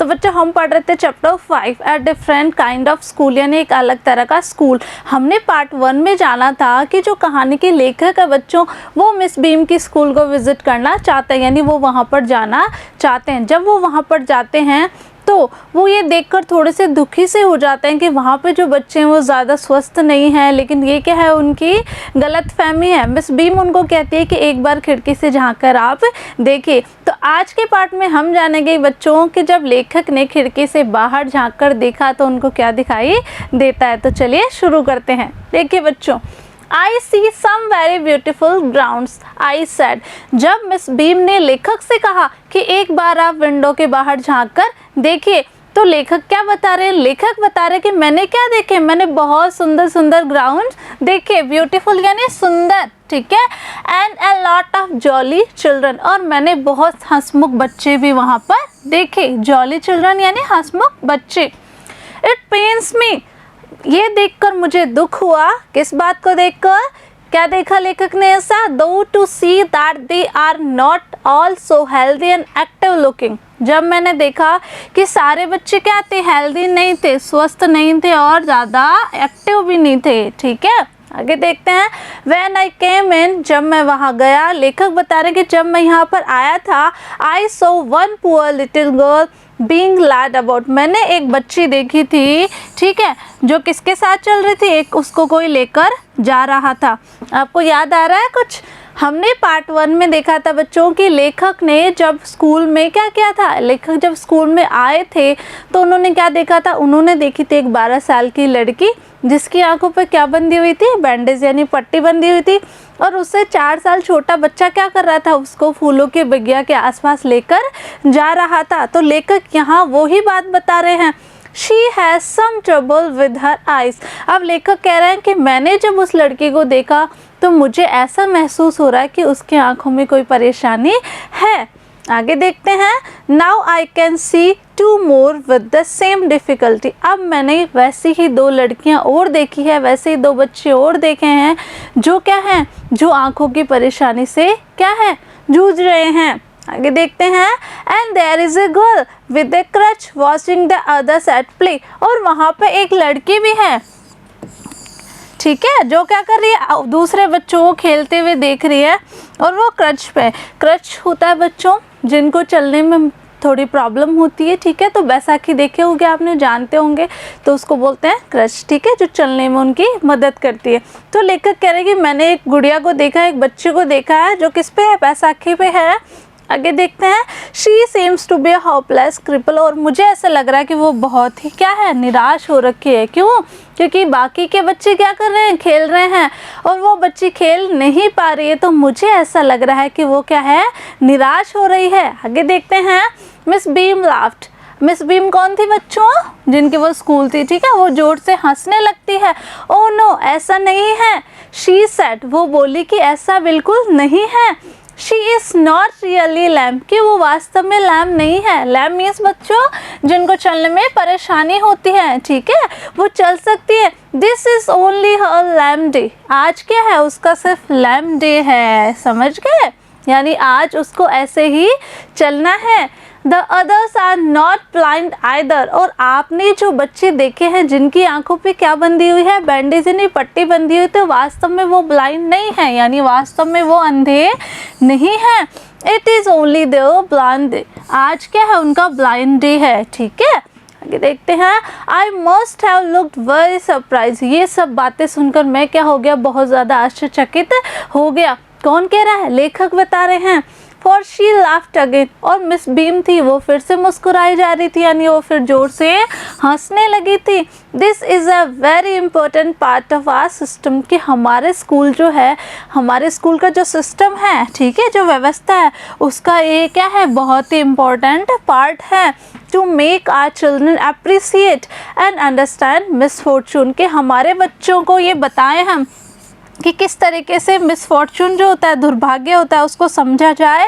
तो बच्चों हम पढ़ रहे थे chapter 5 a different kind of school, यानी एक अलग तरह का स्कूल। हमने पार्ट 1 में जाना था कि जो कहानी के लेखक है बच्चों, वो मिस बीम की स्कूल को विज़िट करना चाहते हैं, यानी वो वहाँ पर जाना चाहते हैं। जब वो वहाँ पर जाते हैं तो वो ये देखकर थोड़े से दुखी से हो जाते हैं कि वहाँ पे जो बच्चे हैं वो ज़्यादा स्वस्थ नहीं हैं, लेकिन ये क्या है, उनकी गलतफहमी है। मिस बीम उनको कहती है कि एक बार खिड़की से झांककर आप देखिए। तो आज के पार्ट में हम जानेंगे बच्चों कि जब लेखक ने खिड़की से बाहर झांककर देखा तो उनको क्या दिखाई देता है। तो चलिए शुरू करते हैं। देखिए बच्चों, I see some very beautiful grounds, I said। जब मिस बीम ने लेखक से कहा कि एक बार आप विंडो के बाहर झांक कर देखिए, तो लेखक क्या बता रहे हैं? लेखक बता रहे हैं कि मैंने क्या देखे, मैंने बहुत सुंदर सुंदर ग्राउंड देखे। ब्यूटीफुल यानी सुंदर, ठीक है। And a lot of jolly children, और मैंने बहुत हंसमुख बच्चे भी वहाँ पर देखे। जॉली चिल्ड्रन यानी हंसमुख बच्चे। इट पेन्स मी, ये देखकर मुझे दुख हुआ। किस बात को देखकर? क्या देखा लेखक ने ऐसा? दो to see that they are not all so healthy and active looking. जब मैंने देखा कि सारे बच्चे क्या थे, हेल्दी नहीं थे, स्वस्थ नहीं थे और ज़्यादा एक्टिव भी नहीं थे, ठीक है। आगे देखते हैं। When I came in, जब मैं वहाँ गया, लेखक बता रहे हैं कि जब मैं यहाँ पर आया था, I saw one poor little girl being led about। मैंने एक बच्ची देखी थी, ठीक है, जो किसके साथ चल रही थी? एक उसको कोई लेकर जा रहा था। आपको याद आ रहा है कुछ? हमने पार्ट 1 में देखा था बच्चों कि लेखक ने जब स्कूल में क्या किया था, लेखक जब स्कूल में आए थे तो उन्होंने क्या देखा था? उन्होंने देखी थी एक 12 साल की लड़की जिसकी आंखों पर क्या बंधी हुई थी? बैंडेज यानी पट्टी बंधी हुई थी। और उससे 4 साल छोटा बच्चा क्या कर रहा था? उसको फूलों के बगिया के आसपास लेकर जा रहा था। तो लेखक यहाँ वही बात बता रहे हैं, She has some trouble with her eyes। अब लेखक कह रहे हैं कि मैंने जब उस लड़की को देखा तो मुझे ऐसा महसूस हो रहा है कि उसकी आंखों में कोई परेशानी है। आगे देखते हैं। Now I can see two more with the same difficulty। अब मैंने वैसी ही 2 लड़कियां और देखी है, वैसे ही 2 बच्चे और देखे हैं जो क्या हैं, जो आंखों की परेशानी से क्या है, जूझ रहे हैं। आगे देखते हैं। And there is a girl with a crutch watching the others at play. और वहाँ पे एक लड़की भी है, ठीक है, जो क्या कर रही है? दूसरे बच्चों को खेलते हुए देख रही है और वो क्रच पे। क्रच होता है बच्चों जिनको चलने में थोड़ी प्रॉब्लम होती है, ठीक है। तो बैसाखी देखे होंगे आपने, जानते होंगे, तो उसको बोलते हैं क्रच, ठीक है, जो चलने में उनकी मदद करती है। तो लेखक कह रहे हैं कि मैंने एक गुड़िया को देखा है, एक बच्चे को देखा है जो किस पे है? बैसाखी पे है। आगे देखते हैं। She seems to be a hopeless cripple. और मुझे ऐसा लग रहा है कि वो बहुत ही क्या है, निराश हो रखी है। क्यों? क्योंकि बाकी के बच्चे क्या कर रहे हैं, खेल रहे हैं, और वो बच्ची खेल नहीं पा रही है। तो मुझे ऐसा लग रहा है कि वो क्या है, निराश हो रही है। आगे देखते हैं। Miss beam laughed. Miss beam कौन थी बच्चों? जिनकी वो स्कूल थी, ठीक है, वो जोर से हंसने लगती है। ओह नो, ऐसा नहीं है। शी सेड, वो बोली कि ऐसा बिल्कुल नहीं है। She is not really lame, कि वो वास्तव में लैम नहीं है। लैम मीन्स बच्चों जिनको चलने में परेशानी होती है, ठीक है, वो चल सकती है। This is only her lame day. आज क्या है? उसका सिर्फ लैम डे है, समझ गए? यानी आज उसको ऐसे ही चलना है। The others are not blind either. और आपने जो बच्चे देखे हैं जिनकी आंखों पे क्या बंधी हुई है, बैंडेज यानी पट्टी बंधी हुई, तो वास्तव में वो ब्लाइंड नहीं है, यानी वास्तव में वो अंधे नहीं हैं। It is only their blind day. आज क्या है? उनका ब्लाइंड डे है, ठीक है। आगे देखते हैं। I must have looked very surprise. ये सब बातें सुनकर मैं क्या हो गया, बहुत ज़्यादा आश्चर्यचकित हो गया। कौन कह रहा है? लेखक बता रहे हैं। For she laughed again. और मिस बीम थी, वो फिर से मुस्कुराई जा रही थी, यानी वो फिर जोर से हंसने लगी थी। This is a very important part of our system, कि हमारे स्कूल जो है, हमारे स्कूल का जो सिस्टम है, ठीक है, जो व्यवस्था है, उसका ये क्या है, बहुत ही इम्पोर्टेंट पार्ट है। To make our children appreciate and understand misfortune, कि हमारे बच्चों को ये बताएं हम कि किस तरीके से मिसफॉर्चून जो होता है, दुर्भाग्य होता है, उसको समझा जाए,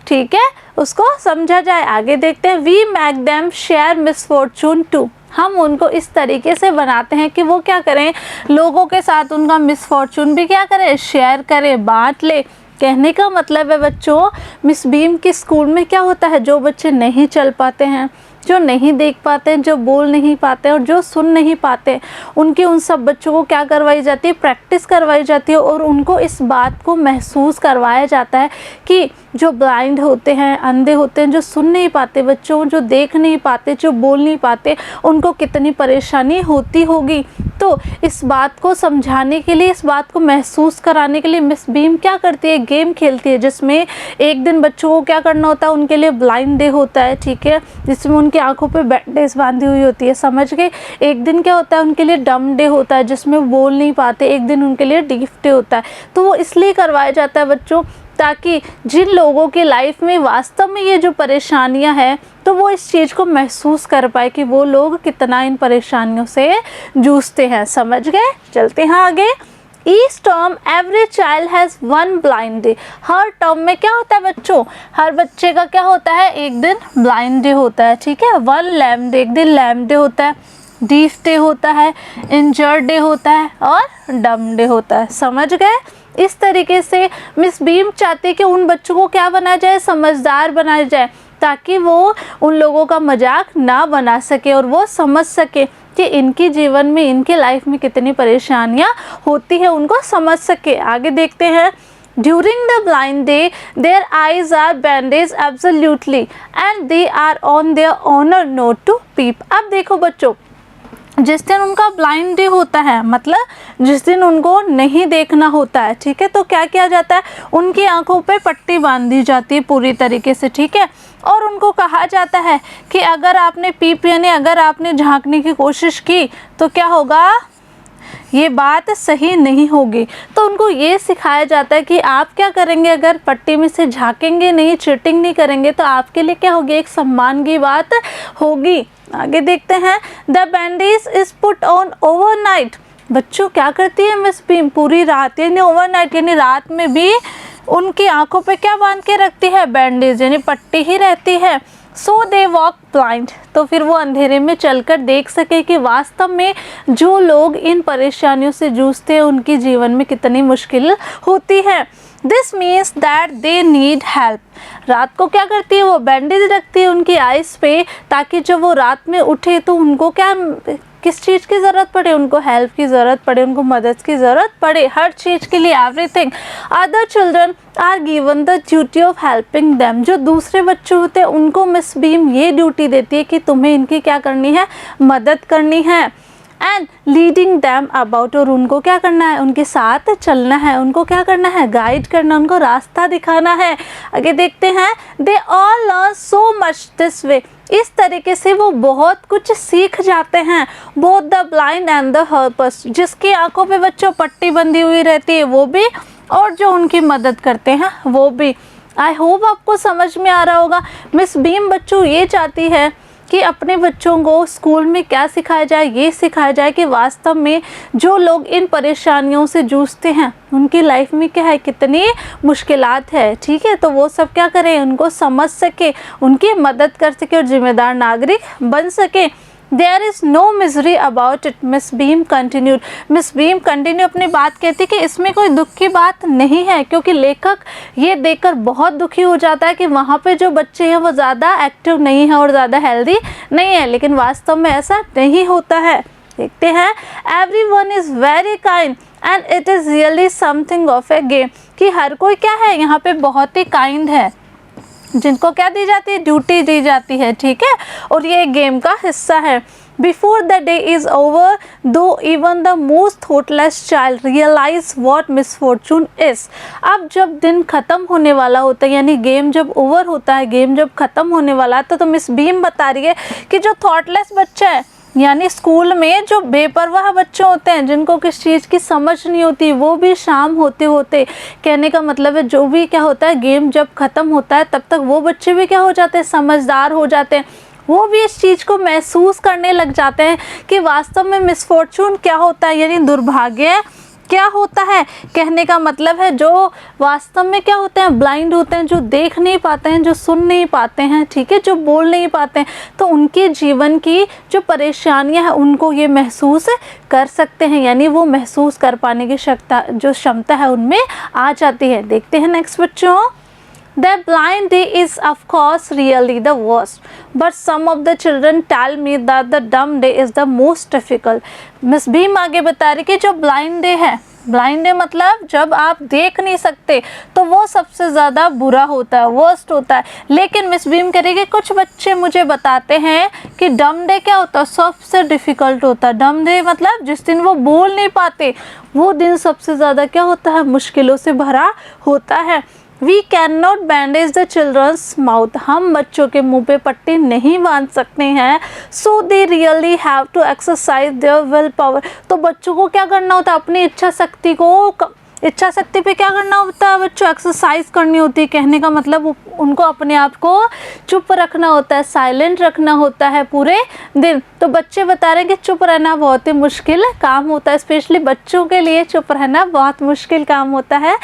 ठीक है, उसको समझा जाए। आगे देखते हैं। We make them share misfortune too. हम उनको इस तरीके से बनाते हैं कि वो क्या करें, लोगों के साथ उनका मिसफॉर्चून भी क्या करें, शेयर करें, बांट ले। कहने का मतलब है बच्चों, मिस बीम के स्कूल में क्या होता है, जो बच्चे नहीं चल पाते हैं, जो नहीं देख पाते हैं, जो बोल नहीं पाते और जो सुन नहीं पाते, उनके उन सब बच्चों को क्या करवाई जाती है, प्रैक्टिस करवाई जाती है और उनको इस बात को महसूस करवाया जाता है कि जो ब्लाइंड होते हैं, अंधे होते हैं, जो सुन नहीं पाते बच्चों, जो देख नहीं पाते, जो बोल नहीं पाते, उनको कितनी परेशानी होती होगी। तो इस बात को समझाने के लिए, इस बात को महसूस कराने के लिए मिस बीम क्या करती है, गेम खेलती है, जिसमें एक दिन बच्चों को क्या करना होता है, उनके लिए ब्लाइंड डे होता है, ठीक है, जिसमें उनकी आंखों पे बैंडेज बांधी हुई होती है, समझ गए। एक दिन क्या होता है, उनके लिए डम डे होता है, जिसमें बोल नहीं पाते, एक दिन उनके लिए डीफ डे होता है। तो वो इसलिए करवाया जाता है बच्चों, ताकि जिन लोगों की लाइफ में वास्तव में ये जो परेशानियां हैं, तो वो इस चीज़ को महसूस कर पाए कि वो लोग कितना इन परेशानियों से जूझते हैं, समझ गए। चलते हैं आगे। Each term every child has one blind day. Her term में क्या होता है बच्चों, हर बच्चे का क्या होता है, एक दिन ब्लाइंड डे होता है, ठीक है। वन लैम डे, एक दिन लैम डे होता है, डीफ डे होता है, इंजर्ड डे होता है और डम डे होता है, समझ गए। इस तरीके से मिस बीम चाहती है कि उन बच्चों को क्या बनाया जाए, समझदार बनाया जाए, ताकि वो उन लोगों का मजाक ना बना सके और वो समझ सके कि इनके जीवन में, इनके लाइफ में कितनी परेशानियां होती है, उनको समझ सके। आगे देखते हैं। During the blind day, their eyes are bandaged absolutely and they are on their honor not to peep। अब देखो बच्चों, जिस दिन उनका ब्लाइंड डे होता है, मतलब जिस दिन उनको नहीं देखना होता है, ठीक है, तो क्या किया जाता है, उनकी आंखों पे पट्टी बांध दी जाती है पूरी तरीके से, ठीक है। और उनको कहा जाता है कि अगर आपने पीप यानी अगर आपने झांकने की कोशिश की तो क्या होगा, ये बात सही नहीं होगी। तो उनको ये सिखाया जाता है कि आप क्या करेंगे, अगर पट्टी में से झांकेंगे नहीं, चीटिंग नहीं करेंगे, तो आपके लिए क्या होगी, एक सम्मान की बात होगी। आगे देखते हैं। The bandage is put on overnight. बच्चों क्या करती है मिस बीम, पूरी रात यानी ओवरनाइट यानी रात में भी उनकी आंखों पे क्या बांध के रखती है, बैंडेज यानी पट्टी ही रहती है। सो दे वॉक ब्लाइंड, तो फिर वो अंधेरे में चलकर देख सके कि वास्तव में जो लोग इन परेशानियों से जूझते हैं, उनके जीवन में कितनी मुश्किल होती है। This means that they need help. रात को क्या करती है, वो बैंडेज रखती है उनकी आइज़ पे, ताकि जब वो रात में उठे तो उनको क्या, किस चीज़ की ज़रूरत पड़े, उनको हेल्प की ज़रूरत पड़े, उनको मदद की ज़रूरत पड़े, हर चीज़ के लिए, everything. Other children are given the duty of helping them. जो दूसरे बच्चे होते हैं उनको मिस बीम ये ड्यूटी देती है कि तुम्हें इनकी क्या करनी है, मदद करनी है। एंड लीडिंग दैम अबाउट, और उनको क्या करना है, उनके साथ चलना है, उनको क्या करना है, गाइड करना, उनको रास्ता दिखाना है। आगे देखते हैं। They all learn so much this way. इस तरीके से वो बहुत कुछ सीख जाते हैं। Both the blind and the helpers, जिसकी आंखों पे बच्चों पट्टी बंधी हुई रहती है वो भी, और जो उनकी मदद करते हैं वो भी। आई होप आपको समझ में आ रहा होगा। मिस बीम बच्चों ये चाहती है कि अपने बच्चों को स्कूल में क्या सिखाया जाए, ये सिखाया जाए कि वास्तव में जो लोग इन परेशानियों से जूझते हैं, उनकी लाइफ में क्या है, कितनी मुश्किलात है, ठीक है। तो वो सब क्या करें, उनको समझ सके, उनकी मदद कर सके और जिम्मेदार नागरिक बन सके। There is no misery about it, Miss Beam continued. Miss Beam continue अपनी बात कहती कि इसमें कोई दुख की बात नहीं है, क्योंकि लेखक ये देखकर बहुत दुखी हो जाता है कि वहाँ पे जो बच्चे हैं वो ज़्यादा एक्टिव नहीं है और ज़्यादा हेल्दी नहीं है, लेकिन वास्तव में ऐसा नहीं होता है। देखते हैं। Every one is very kind and it is really something of A game, कि हर कोई क्या है यहाँ पे बहुत ही काइंड है, जिनको क्या दी जाती है, ड्यूटी दी जाती है, ठीक है, और ये गेम का हिस्सा है। Before the day is over though even the most thoughtless child realize what misfortune is. अब जब दिन ख़त्म होने वाला होता है, यानी गेम जब ओवर होता है, गेम जब ख़त्म होने वाला है, तो मिस बीम बता रही है कि जो थॉटलेस बच्चा है, यानी स्कूल में जो बेपरवाह बच्चे होते हैं, जिनको किस चीज़ की समझ नहीं होती, वो भी शाम होते होते, कहने का मतलब है जो भी क्या होता है, गेम जब ख़त्म होता है तब तक वो बच्चे भी क्या हो जाते हैं, समझदार हो जाते हैं। वो भी इस चीज़ को महसूस करने लग जाते हैं कि वास्तव में मिसफॉर्चून क्या होता है, यानी दुर्भाग्य क्या होता है। कहने का मतलब है जो वास्तव में क्या होते हैं, ब्लाइंड होते हैं, जो देख नहीं पाते हैं, जो सुन नहीं पाते हैं, ठीक है, जो बोल नहीं पाते हैं, तो उनके जीवन की जो परेशानियां हैं उनको ये महसूस कर सकते हैं, यानी वो महसूस कर पाने की क्षमता है उनमें आ जाती है। देखते हैं नेक्स्ट बच्चों। The blind day is of course really the worst, but some of the children tell me that the dumb day is the most difficult. Miss Bhim आगे बता रही कि जो ब्लाइंड डे है, ब्लाइंड डे मतलब जब आप देख नहीं सकते, तो वो सबसे ज़्यादा बुरा होता है, वर्स्ट होता है। लेकिन मिस भीम कह रही कि कुछ बच्चे मुझे बताते हैं कि डम डे क्या होता है, सबसे डिफ़िकल्ट होता है। डम डे मतलब जिस दिन वो बोल नहीं पाते, वो दिन सबसे ज़्यादा क्या होता है, मुश्किलों से भरा होता है। We can not bandage the children's mouth, हम बच्चों के मुंह पे पट्टी नहीं बांध सकते हैं। So they really have to exercise their will power, तो बच्चों को क्या करना होता है, अपनी इच्छा शक्ति को, इच्छा शक्ति पे क्या करना होता है बच्चों, एक्सरसाइज करनी होती है। कहने का मतलब उनको अपने आप को चुप रखना होता है, साइलेंट रखना होता है पूरे दिन। तो बच्चे बता रहे हैं कि चुप रहना बहुत ही मुश्किल काम होता है, स्पेशली बच्चों के लिए चुप रहना बहुत मुश्किल काम होता है।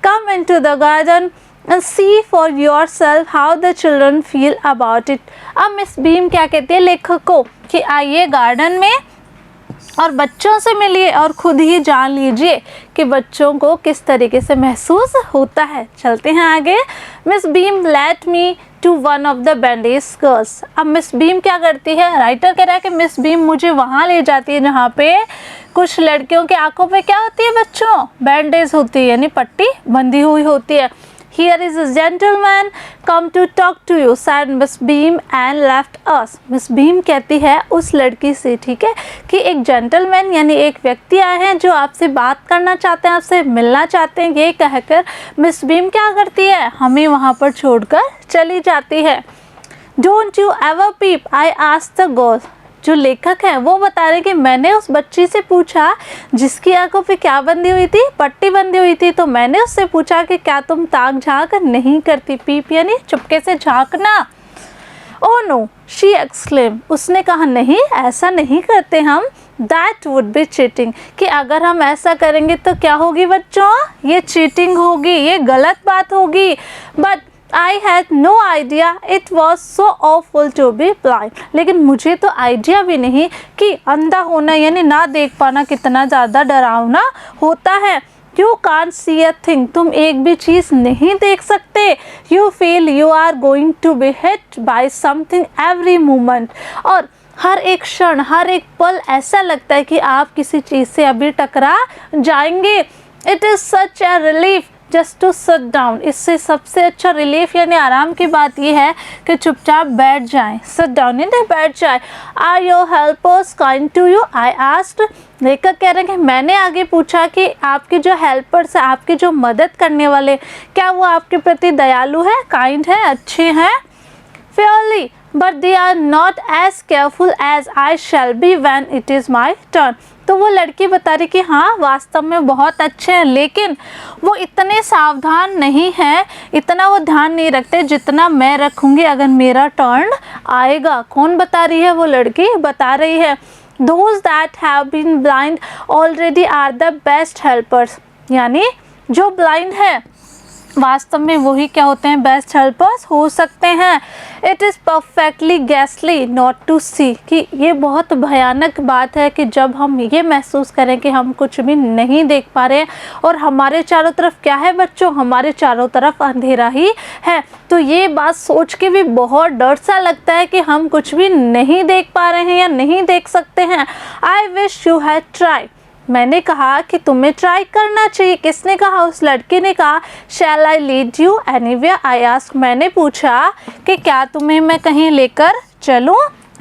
Come into the garden and see for yourself how the children feel about it। अब मिस भीम क्या कहती है लेखक को कि आइए गार्डन में और बच्चों से मिलिए और खुद ही जान लीजिए कि बच्चों को किस तरीके से महसूस होता है। चलते हैं आगे। Miss Beam led me to one of the bandage girls. अब मिस भीम क्या करती है, राइटर कह रहा है कि मिस भीम मुझे वहाँ ले जाती है जहाँ पे कुछ लड़कियों की आंखों पे क्या होती है बच्चों, बैंडेज होती है, यानी पट्टी बंधी हुई होती है। Here is a gentleman come to talk to you, said Miss Beam and left us। Miss Beam कहती है उस लड़की से, ठीक है, कि एक जेंटलमैन यानी एक व्यक्ति आए हैं जो आपसे बात करना चाहते हैं, आपसे मिलना चाहते हैं। ये कहकर मिस बीम क्या करती है, हमें वहाँ पर छोड़कर चली जाती है। Don't you ever peep, I asked the girl। जो लेखक है वो बता रहे कि मैंने उस बच्ची से पूछा जिसकी आंखों पे क्या बंधी हुई थी, पट्टी बंधी हुई थी, तो मैंने उससे पूछा कि क्या तुम ताक झांक नहीं करती, पीप यानी चुपके से झांकना। ओह नो, शी एक्सक्लेम, उसने कहा नहीं ऐसा नहीं करते हम। दैट वुड बी चीटिंग, कि अगर हम ऐसा करेंगे तो क्या होगी बच्चों, ये चीटिंग होगी, ये गलत बात होगी। But I had no idea it was so awful to be blind। लेकिन मुझे तो आइडिया भी नहीं कि अंधा होना यानी ना देख पाना कितना ज़्यादा डरावना होता है। You can't see a thing, तुम एक भी चीज़ नहीं देख सकते। You feel you are going to be hit by something every moment, और हर एक क्षण, हर एक पल ऐसा लगता है कि आप किसी चीज़ से अभी टकरा जाएंगे। It is such a relief just to sit down, इससे सबसे अच्छा रिलीफ यानी आराम की बात यह है कि चुपचाप बैठ जाएं। सिट डाउन यानी बैठ जाए। Are your helpers kind to you, I asked. लेखक कह रहे हैं कि मैंने आगे पूछा कि आपके जो हेल्पर्स हैं, आपके जो मदद करने वाले, क्या वो आपके प्रति दयालु है, काइंड है, अच्छे हैं। Fairly but they are not as careful as I shall be when it is my turn. तो वो लड़की बता रही कि हाँ वास्तव में बहुत अच्छे हैं, लेकिन वो इतने सावधान नहीं हैं, इतना वो ध्यान नहीं रखते जितना मैं रखूँगी अगर मेरा टर्न आएगा। कौन बता रही है, वो लड़की बता रही है। Those that have been blind already are the best helpers, यानी जो ब्लाइंड है वास्तव में वही क्या होते हैं, बेस्ट हेल्पर्स हो सकते हैं। इट इज़ परफेक्टली गैसली नॉट टू सी, कि ये बहुत भयानक बात है कि जब हम ये महसूस करें कि हम कुछ भी नहीं देख पा रहे हैं और हमारे चारों तरफ क्या है बच्चों, हमारे चारों तरफ अंधेरा ही है। तो ये बात सोच के भी बहुत डर सा लगता है कि हम कुछ भी नहीं देख पा रहे हैं या नहीं देख सकते हैं। I wish you had try, मैंने कहा कि तुम्हें ट्राई करना चाहिए। किसने कहा, उस लड़के ने कहा। Shall I lead you anywhere, I ask, मैंने पूछा कि क्या तुम्हें मैं कहीं लेकर चलूं।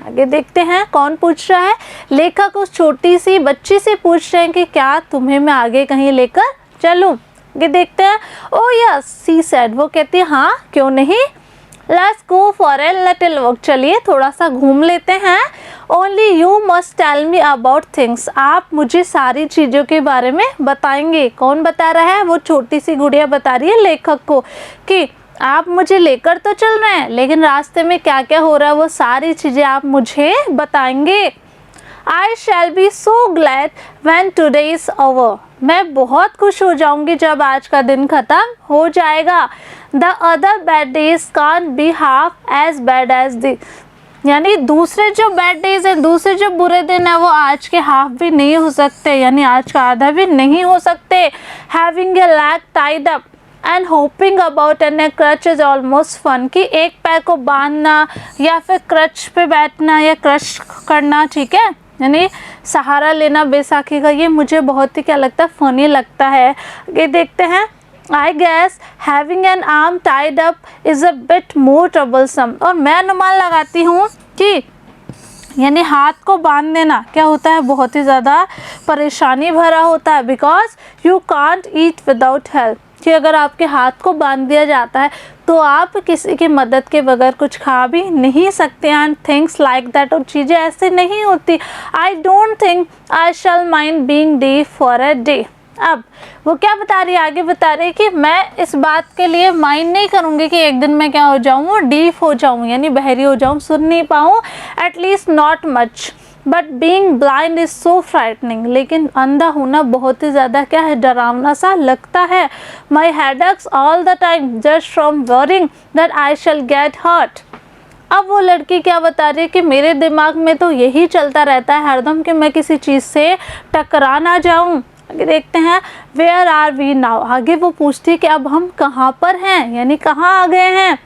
आगे देखते हैं कौन पूछ रहा है। लेखक उस छोटी सी बच्ची से पूछ रहे हैं कि क्या तुम्हें मैं आगे कहीं लेकर चलूं। आगे देखते हैं। ओह यस सी सेड, वो कहती है हाँ क्यों नहीं। Let's go for a little walk, चलिए थोड़ा सा घूम लेते हैं। Only you must tell me about things, आप मुझे सारी चीज़ों के बारे में बताएंगे। कौन बता रहा है, वो छोटी सी गुड़िया बता रही है लेखक को कि आप मुझे लेकर तो चल रहे हैं लेकिन रास्ते में क्या क्या हो रहा है वो सारी चीज़ें आप मुझे बताएंगे। I shall be so glad when today is over, मैं बहुत खुश हो जाऊंगी जब आज का दिन ख़त्म हो जाएगा। The other bad days can't be half as bad as this, यानी दूसरे जो बैड डेज हैं, दूसरे जो बुरे दिन हैं वो आज के हाफ भी नहीं हो सकते, यानी आज का आधा भी नहीं हो सकते। Having a leg tied up, and hopping about on a crutch is almost fun, कि एक पैर को बांधना या फिर क्रच पे बैठना या क्रच करना, ठीक है, यानी सहारा लेना बैसाखी का, ये मुझे बहुत ही क्या लगता है, फनी लगता है। ये देखते हैं, I guess having an arm tied up is a bit more troublesome, और मैं अनुमान लगाती हूँ कि यानी हाथ को बांध देना क्या होता है, बहुत ही ज़्यादा परेशानी भरा होता है, because you can't eat without help, कि अगर आपके हाथ को बांध दिया जाता है तो आप किसी की मदद के बगैर कुछ खा भी नहीं सकते, एंड थिंग्स लाइक दैट, और चीज़ें ऐसे नहीं होती। I don't think I shall mind being deaf for a day. अब वो क्या बता रही है, आगे बता रही है कि मैं इस बात के लिए माइंड नहीं करूँगी कि एक दिन मैं क्या हो जाऊँ, डीफ हो जाऊँ, यानी बहरी हो जाऊँ, सुन नहीं पाऊँ, at least not much, but being blind is so frightening, लेकिन अंधा होना बहुत ही ज़्यादा क्या है, डरावना सा लगता है। My headaches all the time just from worrying that I shall get hurt. अब वो लड़की क्या बता रही है कि मेरे दिमाग में तो यही चलता रहता है हरदम कि मैं किसी चीज़ से टकरा ना जाऊँ। आगे देखते हैं, वेयर आर वी नाउ, आगे वो पूछती है कि अब हम कहाँ पर हैं, यानी कहाँ आ गए हैं।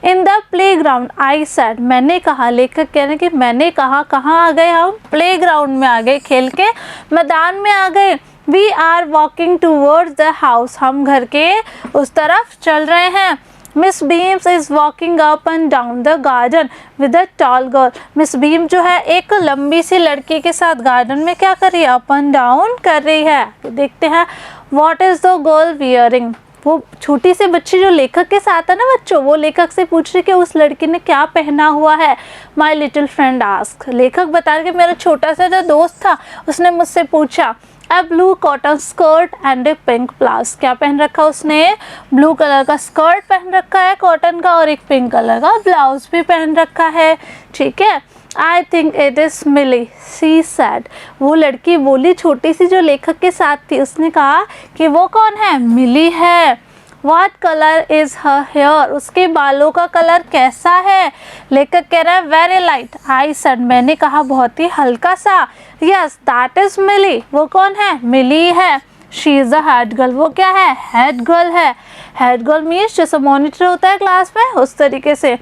In the play ground I said, मैंने कहा, लेखक कह रहे हैं कि मैंने कहा कहाँ आ गए हम, प्ले ग्राउंड में आ गए, खेल के मैदान में आ गए। We are walking towards the house, हम घर के उस तरफ चल रहे हैं। Miss Beam's is walking up and down the garden with a tall girl, Miss Beam जो है एक लंबी सी लड़की के साथ गार्डन में क्या कर रही है, अप एंड डाउन कर रही है। तो देखते हैं, what is the girl wearing, वो छोटी सी बच्ची जो लेखक के साथ है ना बच्चों, वो लेखक से पूछ रही कि उस लड़की ने क्या पहना हुआ है। माई लिटिल फ्रेंड आस्क, लेखक बता रहे कि मेरा छोटा सा जो दोस्त था उसने मुझसे पूछा। A blue cotton skirt and a pink blouse, क्या पहन रखा उसने, ब्लू कलर का स्कर्ट पहन रखा है कॉटन का, और एक पिंक कलर का ब्लाउज भी पहन रखा है, ठीक है। I think it is Millie, she said, वो लड़की बोली, छोटी सी जो लेखक के साथ थी, उसने कहा कि वो कौन है, मिली है। What colour is her hair, उसके बालों का कलर कैसा है। लेखक कह रहा है वेरी लाइट, आई सेड, मैंने कहा बहुत ही हल्का सा। यस दैट इज़ मिली, वो कौन है, मिली है। She is a head girl, वो क्या है, हेड गर्ल है। हेड गर्ल मीन्स जैसे मॉनिटर होता है क्लास में, उस तरीके से।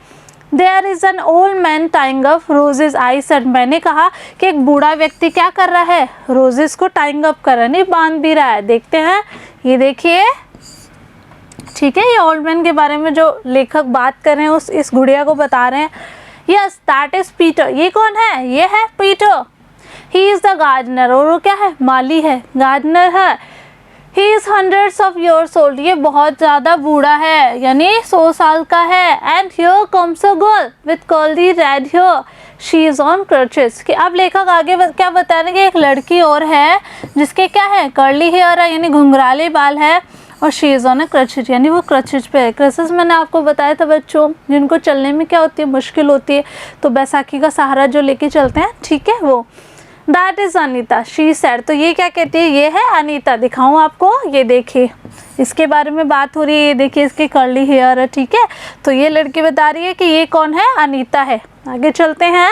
There is an old man tying up roses, I said, मैंने कहा कि एक बूढ़ा व्यक्ति क्या कर रहा है, रोजेज को टाइंग अप कर रहा है, नहीं बांध भी रहा है। देखते हैं, ये देखिए, ठीक है, ये ओल्ड मैन के बारे में जो लेखक बात कर रहे हैं उस इस गुड़िया को बता रहे हैं। यस दैट इज़ पीटर, ये कौन है, ये है Peter. He is the gardener, और वो क्या है, माली है, गार्डनर है। He is hundreds of years old, ये बहुत ज़्यादा बूढ़ा है, यानी 100 साल का है। And here comes a girl with curly red hair, she is on crutches, कि अब लेखक आगे क्या बता रहे हैं कि एक लड़की और है जिसके क्या है, कर्ली हेयर है, यानी घुंघराले बाल है, और she is on a crutches, यानी वो क्रचेज पे है। क्रचेज मैंने आपको बताया था बच्चों, जिनको चलने में क्या होती है, मुश्किल होती है, तो बैसाखी का सहारा जो लेके चलते हैं, ठीक है, वो। That is Anita, she said, तो ये क्या कहती है, ये है अनीता। दिखाऊं आपको, ये देखिए, इसके बारे में बात हो रही है, ये देखिए इसके कर्ली हेयर है, ठीक है। तो ये लड़की बता रही है कि ये कौन है, अनीता है। आगे चलते हैं,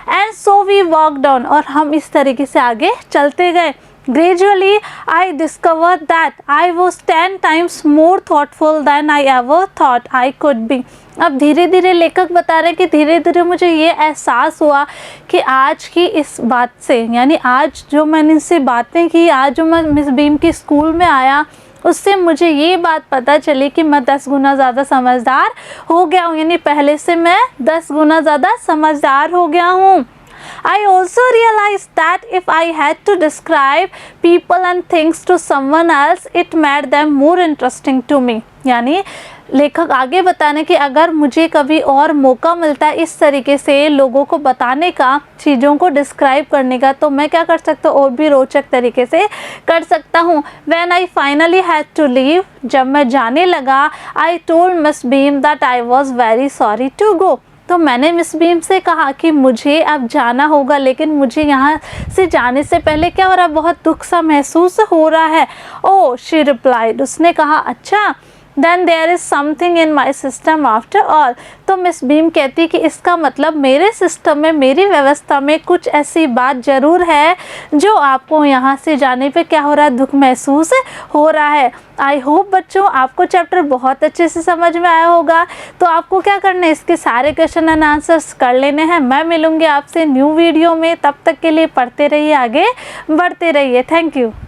and so we walk down, और हम इस तरीके से आगे चलते गए। Gradually, I discovered that I was 10 times more thoughtful than I ever thought I could be. अब धीरे धीरे लेखक बता रहे हैं कि धीरे धीरे मुझे ये एहसास हुआ कि आज की इस बात से, यानी आज जो मैंने इनसे बातें की, आज जो मैं मिस बीम की स्कूल में आया, उससे मुझे ये बात पता चली कि मैं 10 गुना ज़्यादा समझदार हो गया हूँ, यानी पहले से मैं 10 गुना ज़्यादा समझदार हो गया हूँ। I also realized that if I had to describe people and things to someone else, it made them more interesting to me. यानी लेखक आगे बताने कि अगर मुझे कभी और मौका मिलता है इस तरीके से लोगों को बताने का, चीज़ों को डिस्क्राइब करने का, तो मैं क्या कर सकता हूँ, और भी रोचक तरीके से कर सकता हूँ। When I finally had to leave, जब मैं जाने लगा, I told Miss Beam that I was very sorry to go. तो मैंने मिस बीम से कहा कि मुझे अब जाना होगा, लेकिन मुझे यहाँ से जाने से पहले क्या हो रहा है, बहुत दुख सा महसूस हो रहा है। ओह शी रिप्लाइड, उसने कहा अच्छा, then there is something in my system after all. तो मिस बीम कहती कि इसका मतलब मेरे सिस्टम में, मेरी व्यवस्था में कुछ ऐसी बात ज़रूर है जो आपको यहाँ से जाने पे क्या हो रहा है, दुख महसूस हो रहा है। आई होप बच्चों आपको चैप्टर बहुत अच्छे से समझ में आया होगा। तो आपको क्या करना है, इसके सारे क्वेश्चन एंड आंसर्स कर लेने हैं। मैं मिलूँगी आपसे न्यू वीडियो में, तब तक के लिए पढ़ते रहिए, आगे बढ़ते रहिए। Thank you.